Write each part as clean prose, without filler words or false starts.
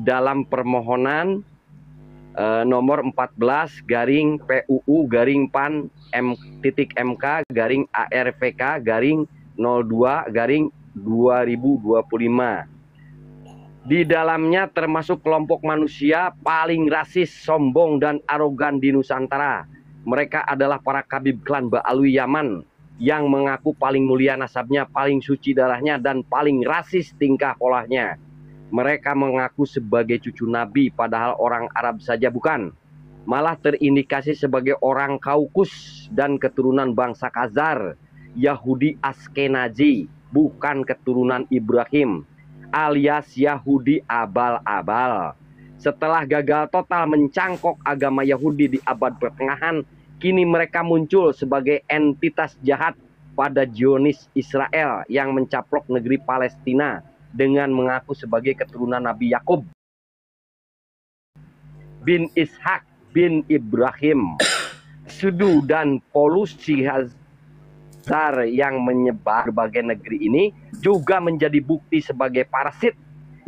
dalam permohonan nomor 14 garing PUU garing PAN M.MK garing ARVK garing 02 garing 2025. Di dalamnya termasuk kelompok manusia paling rasis, sombong, dan arogan di Nusantara. Mereka adalah para kabib klan Ba'alwi Yaman yang mengaku paling mulia nasabnya, paling suci darahnya, dan paling rasis tingkah polanya. Mereka mengaku sebagai cucu Nabi, padahal orang Arab saja bukan. Malah terindikasi sebagai orang Kaukus dan keturunan bangsa Khazar, Yahudi Askenazi, bukan keturunan Ibrahim, alias Yahudi abal-abal. Setelah gagal total mencangkok agama Yahudi di abad pertengahan, kini mereka muncul sebagai entitas jahat pada Zionis Israel yang mencaplok negeri Palestina dengan mengaku sebagai keturunan Nabi Yakub bin Ishak bin Ibrahim. Sudu dan polusi Hazar yang menyebar berbagai negeri ini juga menjadi bukti sebagai parasit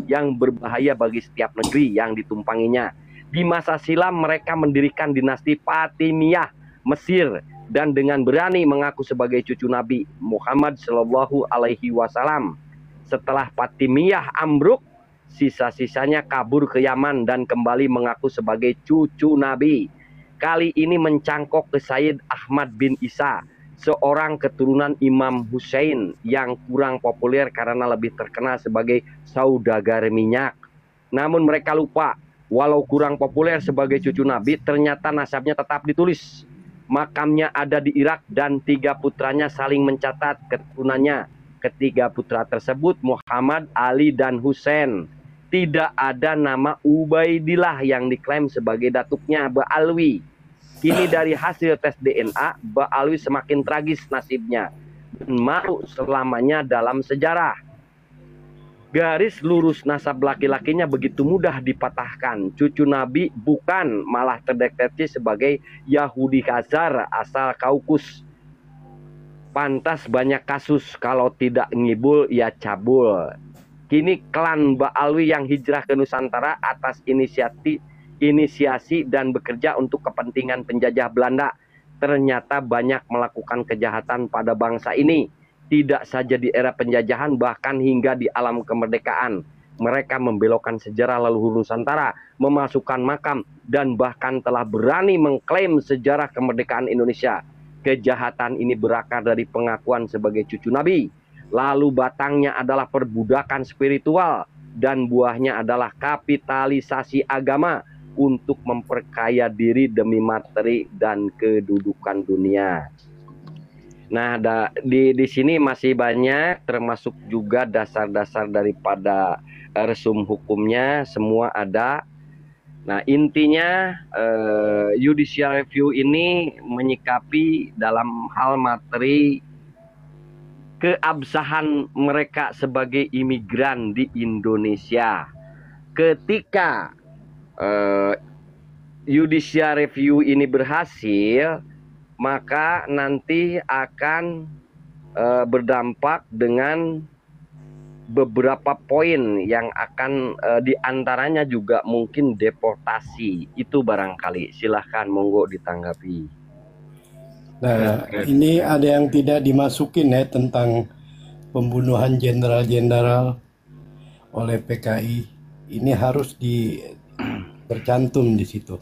yang berbahaya bagi setiap negeri yang ditumpanginya. Di masa silam mereka mendirikan dinasti Fatimiyah Mesir dan dengan berani mengaku sebagai cucu Nabi Muhammad Shallallahu Alaihi Wasallam. Setelah Fatimiyah ambruk, sisa-sisanya kabur ke Yaman dan kembali mengaku sebagai cucu Nabi. Kali ini mencangkok ke Sayyid Ahmad bin Isa, seorang keturunan Imam Hussein yang kurang populer karena lebih terkenal sebagai saudagar minyak. Namun mereka lupa, walau kurang populer sebagai cucu Nabi, ternyata nasabnya tetap ditulis. Makamnya ada di Irak dan 3 putranya saling mencatat keturunannya. Ketiga putra tersebut Muhammad, Ali, dan Husain. Tidak ada nama Ubaidillah yang diklaim sebagai datuknya Ba'alwi. Kini dari hasil tes DNA, Ba'alwi semakin tragis nasibnya dan malu selamanya dalam sejarah. Garis lurus nasab laki-lakinya begitu mudah dipatahkan. Cucu Nabi bukan, malah terdeteksi sebagai Yahudi Khazar asal Kaukus. Pantas banyak kasus, kalau tidak ngibul ya cabul. Kini klan Ba'alwi yang hijrah ke Nusantara atas inisiasi dan bekerja untuk kepentingan penjajah Belanda ternyata banyak melakukan kejahatan pada bangsa ini. Tidak saja di era penjajahan, bahkan hingga di alam kemerdekaan. Mereka membelokkan sejarah leluhur Nusantara, memasukkan makam, dan bahkan telah berani mengklaim sejarah kemerdekaan Indonesia. Kejahatan ini berakar dari pengakuan sebagai cucu Nabi. Lalu batangnya adalah perbudakan spiritual, dan buahnya adalah kapitalisasi agama untuk memperkaya diri demi materi dan kedudukan dunia. Nah, di sini masih banyak, termasuk juga dasar-dasar daripada resum hukumnya, semua ada. Nah, intinya judicial review ini menyikapi dalam hal materi keabsahan mereka sebagai imigran di Indonesia. Ketika judicial review ini berhasil, maka nanti akan berdampak dengan beberapa poin yang akan diantaranya juga mungkin deportasi. Itu barangkali. Silahkan, monggo ditanggapi. Nah, ini ada yang tidak dimasukin ya tentang pembunuhan jenderal-jenderal oleh PKI. Ini harus tercantum di situ.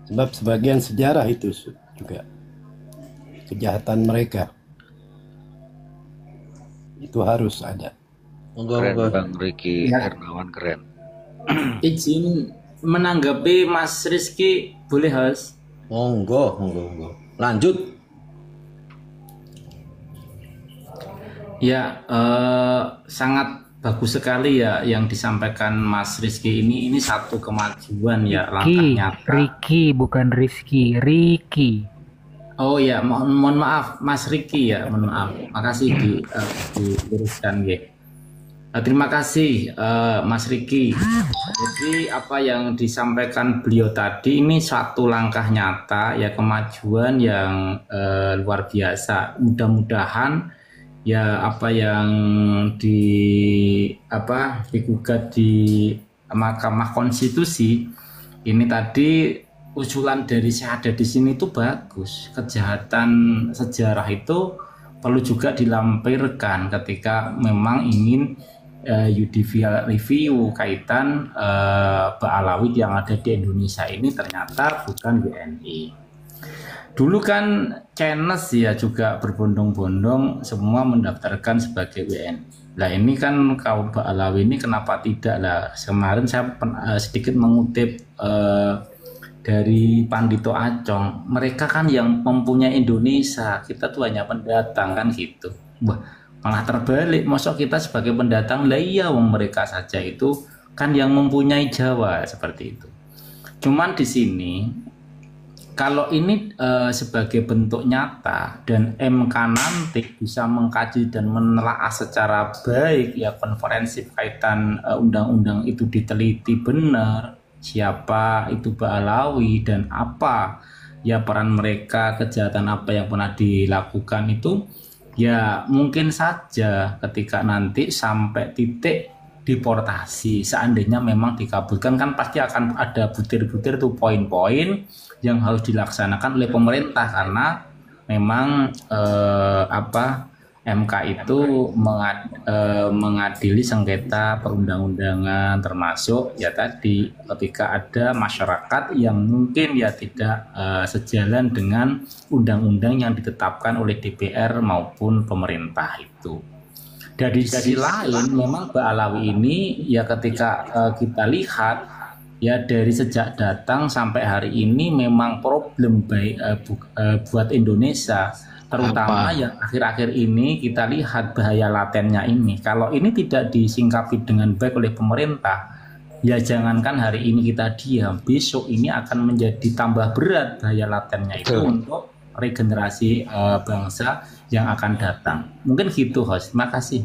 Sebab sebagian sejarah itu juga kejahatan mereka itu harus ada. Keren Bang Riki Hernawan, keren. Izin menanggapi Mas Rizky, boleh Has? Monggo. Lanjut. Ya, sangat bagus sekali ya yang disampaikan Mas Rizky ini. Ini satu kemajuan ya, langkah nyata. Riki bukan Rizky, Riki. Oh ya, mohon maaf Mas Riki ya, mohon maaf. Makasih diluruskan ya. Terima kasih Mas Riki. Jadi apa yang disampaikan beliau tadi ini satu langkah nyata ya, kemajuan yang luar biasa. Mudah-mudahan ya apa yang digugat di Mahkamah Konstitusi ini tadi usulan dari saya ada di sini itu bagus. Kejahatan sejarah itu perlu juga dilampirkan ketika memang ingin judicial review kaitan Ba'alawiyah yang ada di Indonesia ini ternyata bukan WNI. Dulu kan CNES ya juga berbondong-bondong semua mendaftarkan sebagai WNI. Nah ini kan kaum Ba'alawi ini kenapa tidak lah? Kemarin saya sedikit mengutip dari Pandito Acong. Mereka kan yang mempunyai Indonesia, kita tuh hanya pendatang kan gitu. Wah, malah terbalik. Masa kita sebagai pendatang, lah iya wong mereka saja itu kan yang mempunyai Jawa seperti itu. Cuman di sini kalau ini sebagai bentuk nyata dan MK nanti bisa mengkaji dan menelaah secara baik ya konferensi kaitan undang-undang itu diteliti benar siapa itu Ba'alawi dan apa ya peran mereka, kejahatan apa yang pernah dilakukan itu ya mungkin saja ketika nanti sampai titik deportasi seandainya memang dikabulkan kan pasti akan ada butir-butir tuh poin-poin yang harus dilaksanakan oleh pemerintah karena memang MK itu mengadili sengketa perundang-undangan termasuk ya tadi ketika ada masyarakat yang mungkin ya tidak sejalan dengan undang-undang yang ditetapkan oleh DPR maupun pemerintah itu. Dari sisi lain memang Ba'alawi ini ya ketika kita lihat ya dari sejak datang sampai hari ini memang problem buat Indonesia terutama yang akhir-akhir ini kita lihat bahaya latennya ini. Kalau ini tidak disingkapi dengan baik oleh pemerintah ya jangankan hari ini kita diam, besok ini akan menjadi tambah berat bahaya latennya itu untuk regenerasi bangsa yang akan datang. Mungkin gitu host. Terima kasih.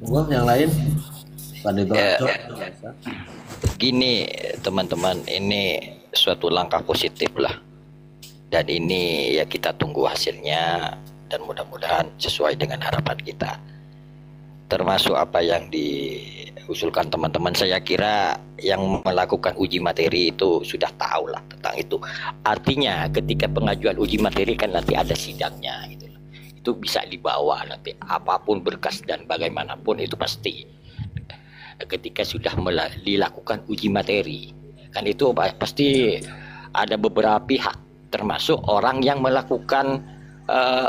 Yang lain Gini teman-teman, ini suatu langkah positif lah dan ini ya kita tunggu hasilnya dan mudah-mudahan sesuai dengan harapan kita. Termasuk apa yang diusulkan teman-teman, saya kira yang melakukan uji materi itu sudah tahu lah tentang itu. Artinya ketika pengajuan uji materi kan nanti ada sidangnya gitu. Itu bisa dibawa nanti apapun berkas dan bagaimanapun itu pasti. Ketika sudah dilakukan uji materi kan itu pasti ada beberapa pihak termasuk orang yang melakukan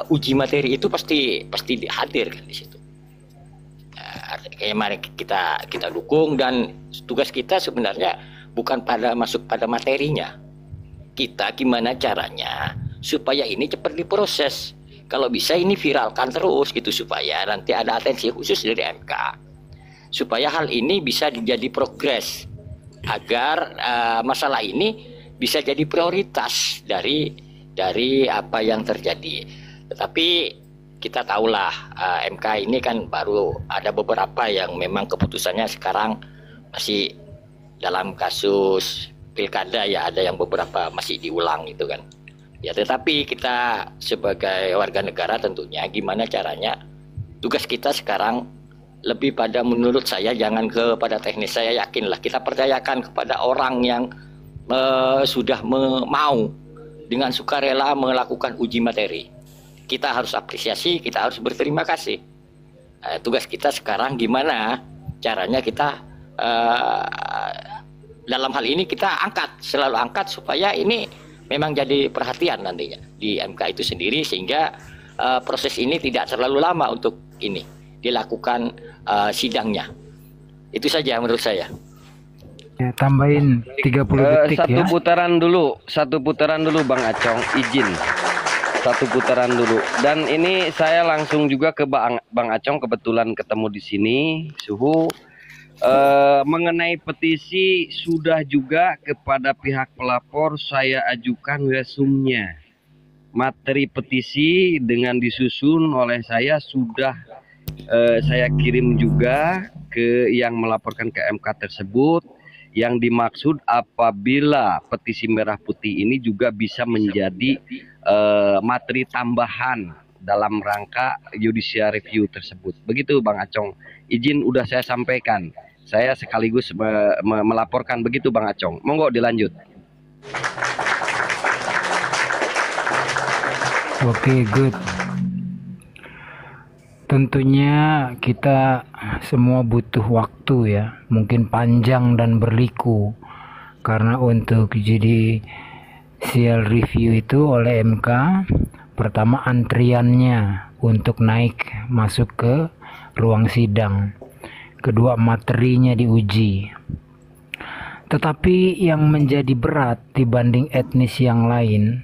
uji materi itu pasti hadir kan di situ. Mari kita dukung dan tugas kita sebenarnya bukan masuk pada materinya. Kita gimana caranya supaya ini cepat diproses. Kalau bisa ini viralkan terus gitu supaya nanti ada atensi khusus dari MK. Supaya hal ini bisa jadi progres agar masalah ini bisa jadi prioritas dari apa yang terjadi. Tetapi kita tahulah MK ini kan baru ada beberapa yang memang keputusannya sekarang masih dalam kasus pilkada ya, ada yang beberapa masih diulang gitu kan. Ya tetapi kita sebagai warga negara tentunya gimana caranya tugas kita sekarang lebih pada menurut saya jangan kepada teknis. Saya yakinlah kita percayakan kepada orang yang sudah mau dengan sukarela melakukan uji materi. Kita harus apresiasi, kita harus berterima kasih. Tugas kita sekarang gimana caranya kita dalam hal ini kita selalu angkat supaya ini memang jadi perhatian nantinya di MK itu sendiri sehingga proses ini tidak terlalu lama untuk ini dilakukan sidangnya. Itu saja menurut saya. Ya, tambahin 30 detik satu ya. Satu putaran dulu Bang Acong, izin. Satu putaran dulu. Dan ini saya langsung juga ke Bang Acong, kebetulan ketemu di sini, Suhu. Mengenai petisi sudah juga kepada pihak pelapor saya ajukan resumnya. Materi petisi dengan disusun oleh saya sudah saya kirim juga ke yang melaporkan ke MK tersebut. Yang dimaksud apabila petisi merah putih ini juga bisa menjadi materi tambahan dalam rangka judicial review tersebut. Begitu Bang Acong. Izin udah saya sampaikan. Saya sekaligus melaporkan begitu Bang Acong. Monggo dilanjut. Oke, good. Tentunya kita semua butuh waktu ya, mungkin panjang dan berliku. Karena untuk jadi judicial review itu oleh MK, pertama antriannya untuk naik masuk ke ruang sidang. Kedua, materinya diuji. Tetapi yang menjadi berat dibanding etnis yang lain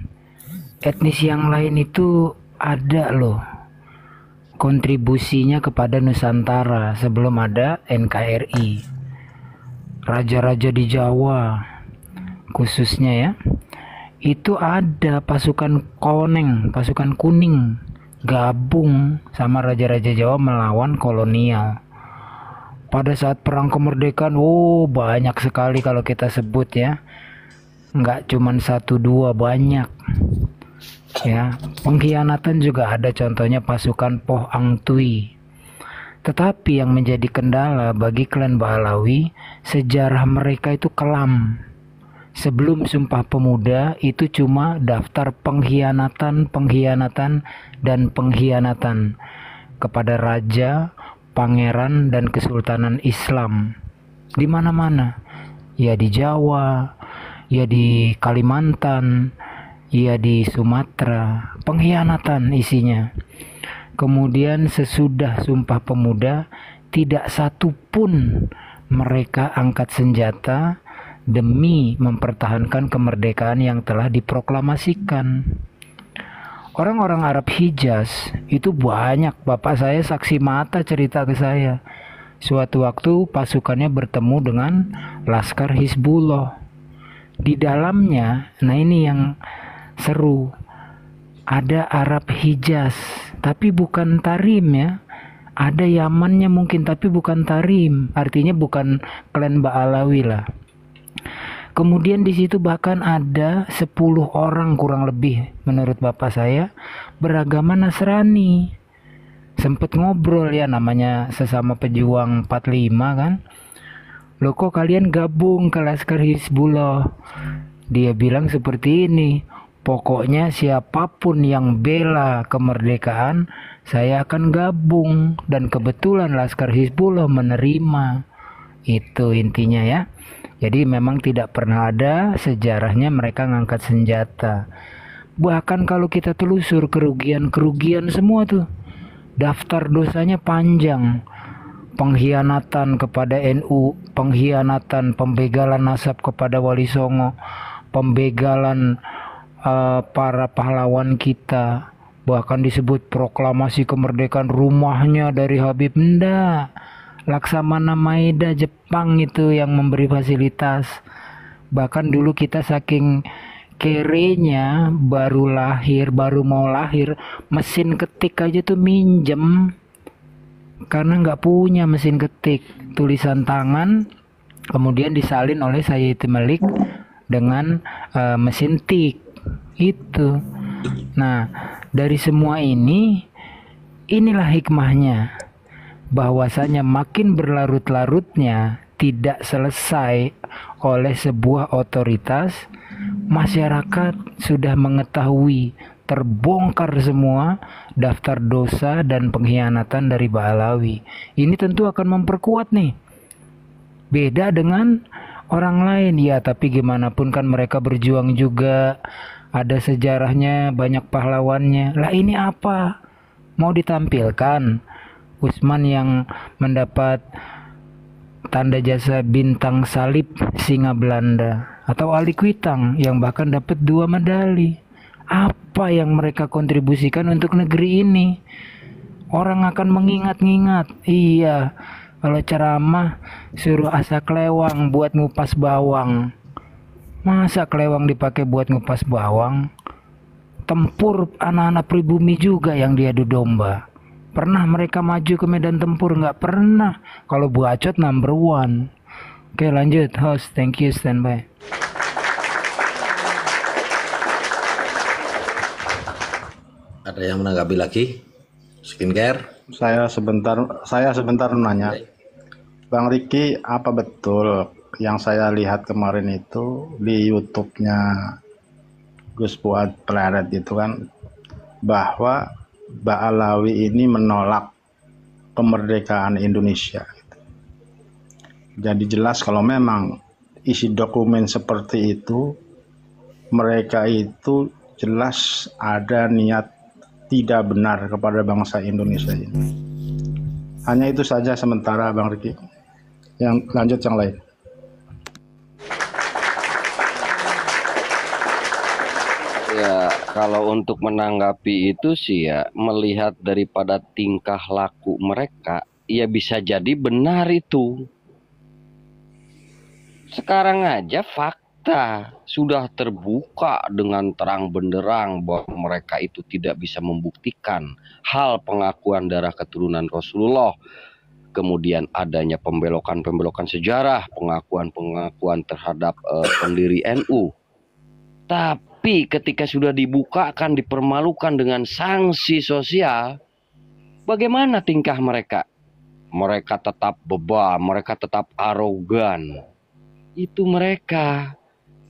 itu ada loh kontribusinya kepada Nusantara sebelum ada NKRI. Raja-raja di Jawa khususnya ya, itu ada pasukan koneng, pasukan kuning gabung sama raja-raja Jawa melawan kolonial. Pada saat perang kemerdekaan, banyak sekali kalau kita sebut ya, nggak cuman 1-2, banyak ya. Pengkhianatan juga ada, contohnya pasukan Poh Ang Tui. Tetapi yang menjadi kendala bagi klan Ba'alawi, sejarah mereka itu kelam. Sebelum Sumpah Pemuda itu cuma daftar pengkhianatan kepada raja, pangeran, dan kesultanan Islam di mana-mana. Ya di Jawa, ya di Kalimantan, ya di Sumatera, pengkhianatan isinya. Kemudian sesudah Sumpah Pemuda, tidak satu pun mereka angkat senjata demi mempertahankan kemerdekaan yang telah diproklamasikan. Orang-orang Arab Hijaz itu banyak, bapak saya saksi mata cerita ke saya. Suatu waktu pasukannya bertemu dengan Laskar Hizbullah. Di dalamnya, nah ini yang seru, ada Arab Hijaz tapi bukan Tarim ya, ada Yamannya mungkin tapi bukan Tarim, artinya bukan klan Ba'alawi lah. Kemudian di situ bahkan ada 10 orang kurang lebih menurut bapak saya beragama Nasrani. Sempet ngobrol ya, namanya sesama pejuang 45 kan. Loh kok kalian gabung ke Laskar Hizbullah? Dia bilang seperti ini, pokoknya siapapun yang bela kemerdekaan saya akan gabung, dan kebetulan Laskar Hizbullah menerima. Itu intinya ya. Jadi memang tidak pernah ada sejarahnya mereka ngangkat senjata. Bahkan kalau kita telusur kerugian semua tuh, daftar dosanya panjang. Pengkhianatan kepada NU, pengkhianatan, pembegalan nasab kepada Wali Songo, pembegalan para pahlawan kita. Bahkan disebut proklamasi kemerdekaan rumahnya dari Habib. Ndak, Laksamana Maeda Jepang itu yang memberi fasilitas. Bahkan dulu kita saking kerenya, baru mau lahir, mesin ketik aja tuh minjem karena nggak punya mesin ketik, tulisan tangan, kemudian disalin oleh Sayyid Malik dengan mesin tik itu. Nah, dari semua inilah hikmahnya, bahwasanya makin berlarut-larutnya tidak selesai oleh sebuah otoritas, masyarakat sudah mengetahui, terbongkar semua daftar dosa dan pengkhianatan dari Ba'alawi. Ini tentu akan memperkuat nih. Beda dengan orang lain ya, tapi gimana pun kan mereka berjuang juga, ada sejarahnya, banyak pahlawannya. Lah ini apa? Mau ditampilkan Usman yang mendapat tanda jasa bintang salib singa Belanda, atau Ali Kuitang yang bahkan dapat 2 medali. Apa yang mereka kontribusikan untuk negeri ini? Orang akan mengingat-ingat. Iya, kalau ceramah suruh asak lewang buat ngupas bawang. Masa kelewang dipakai buat ngupas bawang? Tempur anak-anak pribumi juga yang diadu domba. Pernah mereka maju ke medan tempur? Nggak pernah. Kalau bacot number 1. Oke lanjut host, thank you, standby. Ada yang menanggapi lagi? Skincare? Saya sebentar nanya. Bang Riki, apa betul yang saya lihat kemarin itu di YouTube-nya Gus Fuad Pleret itu kan, bahwa Mbak Alawi ini menolak kemerdekaan Indonesia. Jadi jelas kalau memang isi dokumen seperti itu, mereka itu jelas ada niat tidak benar kepada bangsa Indonesia ini. Hanya itu saja sementara Bang Riki. Yang lanjut yang lain. Ya, kalau untuk menanggapi itu sih ya, melihat daripada tingkah laku mereka, ya bisa jadi benar itu. Sekarang aja fakta sudah terbuka dengan terang benderang bahwa mereka itu tidak bisa membuktikan hal pengakuan darah keturunan Rasulullah. Kemudian adanya pembelokan-pembelokan sejarah, pengakuan-pengakuan terhadap pendiri NU. Tapi ketika sudah dibukakan, dipermalukan dengan sanksi sosial, bagaimana tingkah mereka? Mereka tetap bebal, mereka tetap arogan. Itu mereka.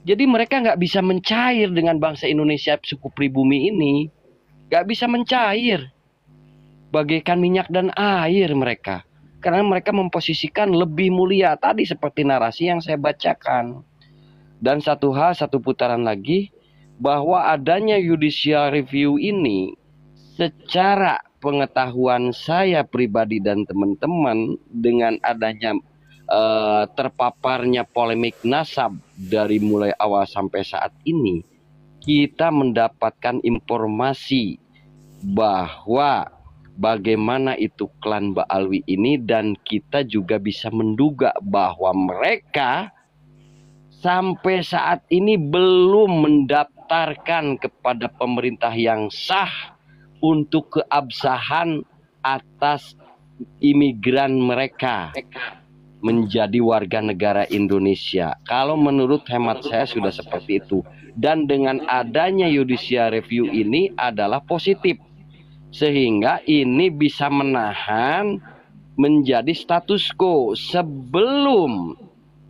Jadi mereka nggak bisa mencair dengan bangsa Indonesia suku pribumi ini. Nggak bisa mencair. Bagaikan minyak dan air mereka. Karena mereka memposisikan lebih mulia. Tadi seperti narasi yang saya bacakan. Dan satu hal, satu putaran lagi, bahwa adanya judicial review ini secara pengetahuan saya pribadi dan teman-teman, dengan adanya terpaparnya polemik nasab dari mulai awal sampai saat ini, kita mendapatkan informasi bahwa bagaimana itu klan Ba'alwi ini, dan kita juga bisa menduga bahwa mereka sampai saat ini belum mendaftarkan kepada pemerintah yang sah untuk keabsahan atas imigran mereka menjadi warga negara Indonesia. Kalau menurut hemat saya sudah seperti itu. Dan dengan adanya judicial review ini adalah positif. Sehingga ini bisa menahan menjadi status quo sebelum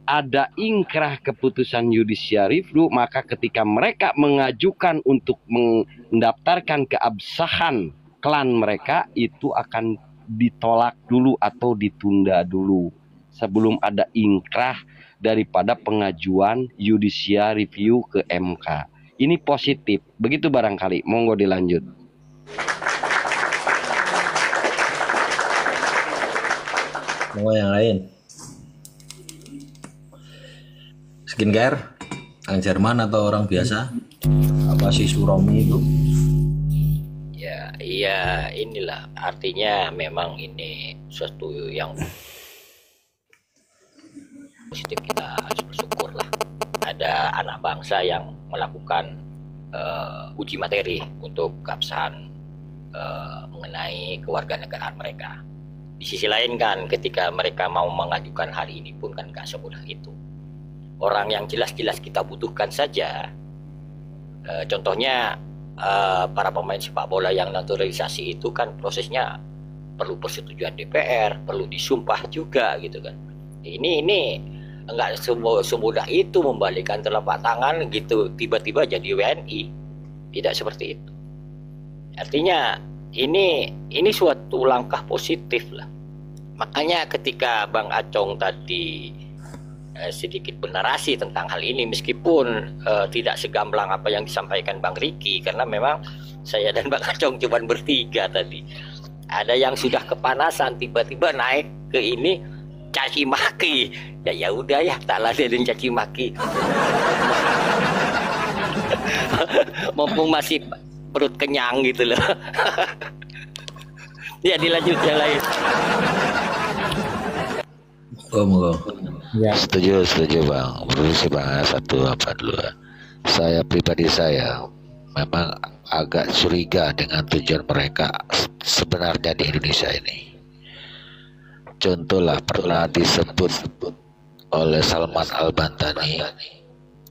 ada ingkrah keputusan judicial review. Maka ketika mereka mengajukan untuk mendaftarkan keabsahan klan mereka, itu akan ditolak dulu atau ditunda dulu sebelum ada ingkrah daripada pengajuan judicial review ke MK. Ini positif, begitu barangkali. Monggo dilanjut. Mau yang lain? Skincare? Orang Jerman atau orang biasa? Apa sih Suromi itu? Ya, iya, inilah artinya memang ini sesuatu yang positif. Kita harus bersyukur lah ada anak bangsa yang melakukan uji materi untuk keabsahan mengenai kewarganegaraan mereka. Di sisi lain kan, ketika mereka mau mengajukan hari ini pun kan gak semudah itu. Orang yang jelas-jelas kita butuhkan saja, contohnya para pemain sepak bola yang naturalisasi itu kan prosesnya perlu persetujuan DPR, perlu disumpah juga gitu kan. Ini enggak semudah itu membalikkan telapak tangan gitu tiba-tiba jadi WNI. Tidak seperti itu. Artinya ini suatu langkah positif lah. Makanya ketika Bang Acong tadi sedikit bernarasi tentang hal ini, meskipun tidak segamblang apa yang disampaikan Bang Riki, karena memang saya dan Bang Acong cuma bertiga tadi. Ada yang sudah kepanasan tiba-tiba naik ke ini caci maki. Ya udah ya, tak ladenin caci maki. Mumpung masih perut kenyang gitu loh. Ya dilanjut yang lain. Monggo. Ya. Setuju Bang. Perlu sih Bang, satu apa dulu. Saya pribadi saya memang agak curiga dengan tujuan mereka sebenarnya di Indonesia ini. Contohlah pernah disebut oleh Salman Al-Bantani.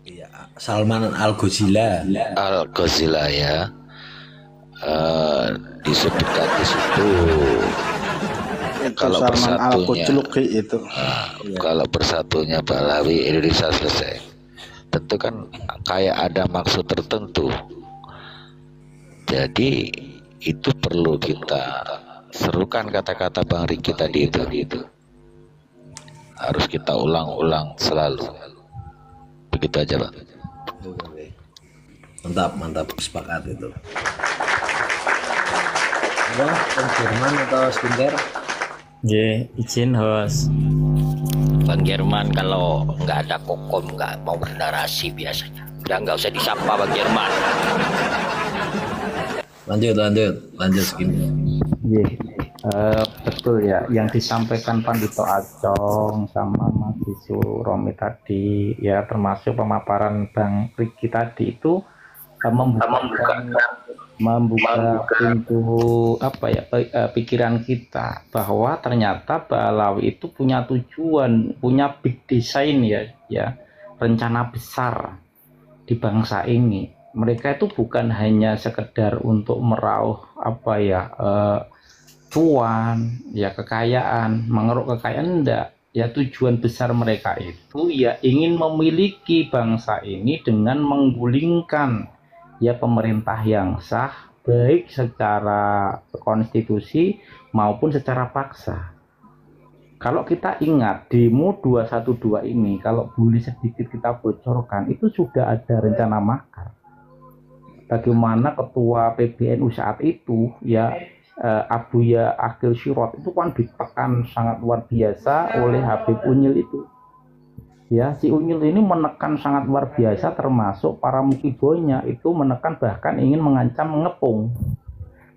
Iya, Salman Al-Ghazali. Al-Ghazali ya. disebutkan di situ kalau kalau bersatunya Balawi Indonesia selesai. Tentu kan kayak ada maksud tertentu. Jadi itu perlu kita serukan kata-kata Bang Riki tadi itu. Harus kita ulang-ulang selalu. Begitu aja, Bang. Mantap, sepakat itu. Bang Jerman atau Skincare? Izin host. Bang Jerman kalau nggak ada kokom nggak mau bernarasi biasanya. Udah nggak usah disapa Bang Jerman. Lanjut Skincare. Betul ya, yang disampaikan Pandito Acong sama Mas Isu Romi tadi, ya termasuk pemaparan Bang Riki tadi itu membuka pintu pikiran kita bahwa ternyata Balawi itu punya tujuan, punya big design ya, rencana besar di bangsa ini. Mereka itu bukan hanya sekedar untuk meraup cuan, ya kekayaan, mengeruk kekayaan, enggak. Ya tujuan besar mereka itu ya ingin memiliki bangsa ini dengan menggulingkan ya pemerintah yang sah, baik secara konstitusi maupun secara paksa. Kalau kita ingat demo 212 ini, kalau boleh sedikit kita bocorkan, itu sudah ada rencana makar. Bagaimana ketua PBNU saat itu ya Abuya Akil Sirot itu kan ditekan sangat luar biasa oleh Habib Unyil itu. Ya, si Unyil ini menekan sangat luar biasa, termasuk para mukibonya itu menekan, bahkan ingin mengancam mengepung.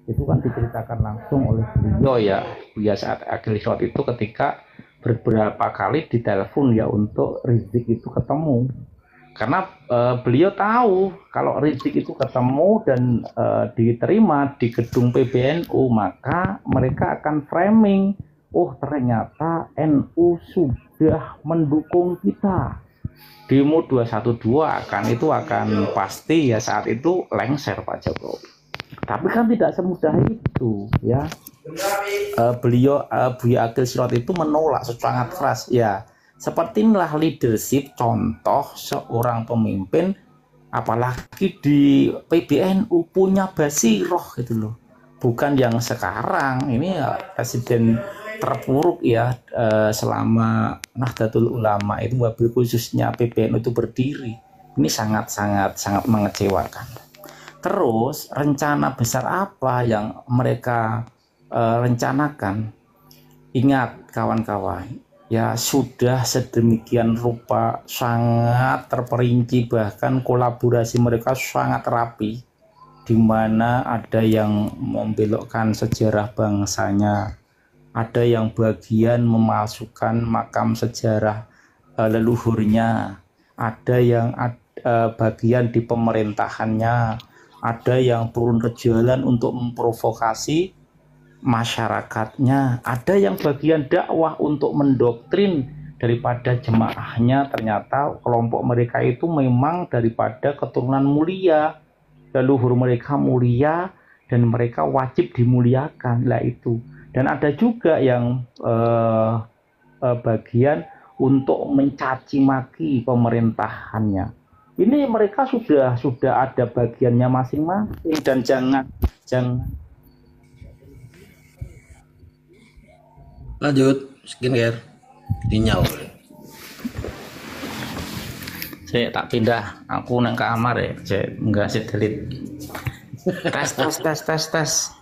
Itu kan diceritakan langsung oleh beliau ya, Buya saat Akil Sirot itu ketika beberapa kali ditelepon ya untuk Rizik itu ketemu. Karena beliau tahu kalau Rizik itu ketemu dan diterima di gedung PBNU, maka mereka akan framing, oh ternyata NU sudah mendukung kita. Demo 212 akan pasti ya saat itu lengser Pak Jokowi. Tapi kan tidak semudah itu ya. Beliau Buya Akil Sirot itu menolak sangat keras ya. Seperti inilah leadership, contoh seorang pemimpin, apalagi di PBNU punya basiroh gitu loh. Bukan yang sekarang ini ya, presiden terpuruk ya selama Nahdlatul Ulama itu, wabil khususnya PBNU itu berdiri. Ini sangat mengecewakan. Terus rencana besar apa yang mereka rencanakan? Ingat kawan-kawan, ya sudah sedemikian rupa, sangat terperinci, bahkan kolaborasi mereka sangat rapi, di mana ada yang membelokkan sejarah bangsanya, ada yang bagian memasukkan makam sejarah leluhurnya, ada yang bagian di pemerintahannya, ada yang turun ke jalan untuk memprovokasi masyarakatnya, ada yang bagian dakwah untuk mendoktrin daripada jemaahnya. Ternyata kelompok mereka itu memang daripada keturunan mulia, leluhur mereka mulia dan mereka wajib dimuliakan lah itu. Dan ada juga yang bagian untuk mencaci maki pemerintahannya. Ini mereka sudah ada bagiannya masing-masing, dan jangan Lanjut Skincare. Dinyal. Saya tak pindah, aku nang kamar ya, saya enggak sih delete. Tes.